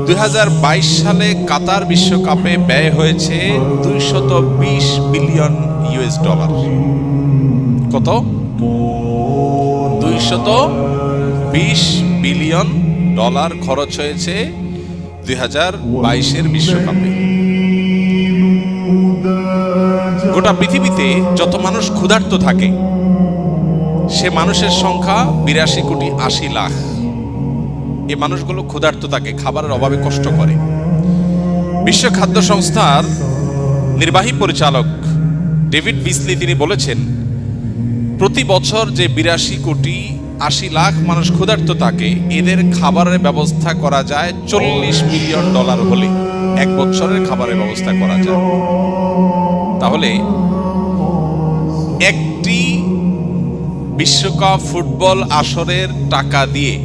2022 সালে কাতার বিশ্বকাপে ব্যয় হয়েছে 220 বিলিয়ন ইউএস ডলার। কত? 220 বিলিয়ন ডলার খরচ হয়েছে 2022-এর বিশ্বকাপে। গোটা পৃথিবীতে যত মানুষ ক্ষুধার্ত থাকে সে মানুষের সংখ্যা 82 কোটি 80 লাখ। এই মানুষগুলো ক্ষুধার্ত থাকে, খাবারের অভাবে কষ্ট করে। বিশ্ব খাদ্য সংস্থার নির্বাহী পরিচালক ডেভিড বিসলি তিনি বলেছেন, প্রতি বছর যে 82 কোটি 80 লাখ মানুষ ক্ষুধার্ত থাকে, এদের খাবারের ব্যবস্থা করা যায় 40 বিলিয়ন ডলার হলে এক বছরের খাবারের ব্যবস্থা করা যায়। তাহলে একটি বিশ্বকাপ ফুটবল আসরের টাকা দিয়ে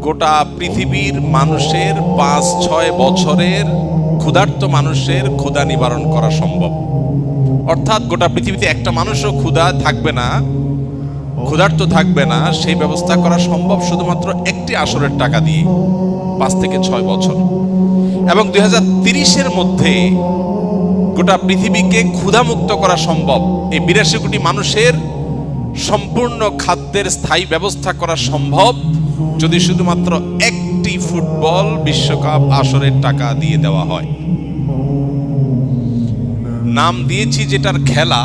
গোটা পৃথিবীর মানুষের 5-6 বছরের ক্ষুধার্ত মানুষের ক্ষুধা নিবারণ করা সম্ভব। অর্থাৎ গোটা পৃথিবীতে একটা মানুষও ক্ষুধার্ত থাকবে না, সেই ব্যবস্থা করা সম্ভব শুধুমাত্র একটি আসরের টাকা দিয়ে 5 থেকে 6 বছর। এবং 2030-এর মধ্যে গোটা পৃথিবীকে ক্ষুধামুক্ত করা সম্ভব। এই 82 কোটি মানুষের সম্পূর্ণ খাদ্যের স্থায়ী ব্যবস্থা করা সম্ভব যদি শুধুমাত্র একটি ফুটবল বিশ্বকাপ আসরের টাকা দিয়ে দেওয়া হয়। নাম দিয়েছি যেটার খেলা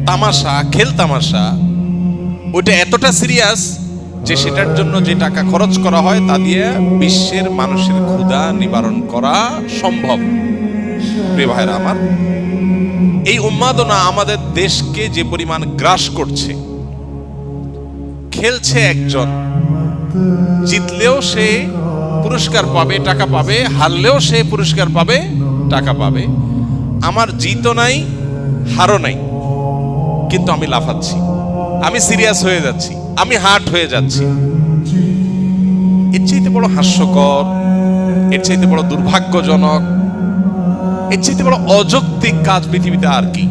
তামাশা, খেল তামাশা, ওইটা এতটা সিরিয়াস যে সেটার জন্য যে টাকা খরচ করা হয় তা দিয়ে বিশ্বের মানুষের ক্ষুধা নিবারণ করা সম্ভব। প্রিয় ভাইরা আমার, এই উন্মাদনা আমাদের দেশকে যে পরিমাণ গ্রাস করছে, খেলছে একজন, জিতলেও সে পুরস্কার পাবে, টাকা পাবে, হারলেও সে পুরস্কার পাবে, টাকা পাবে। আমার জিতও নাই, হারও নাই, কিন্তু আমি লাফাচ্ছি, আমি সিরিয়াস হয়ে যাচ্ছি, আমি হার্ট হয়ে যাচ্ছি। এর চাইতে বড় হাস্যকর, এর চাইতে বড় দুর্ভাগ্যজনক, এর চাইতে বড় অযৌক্তিক কাজ পৃথিবীতে আর কি?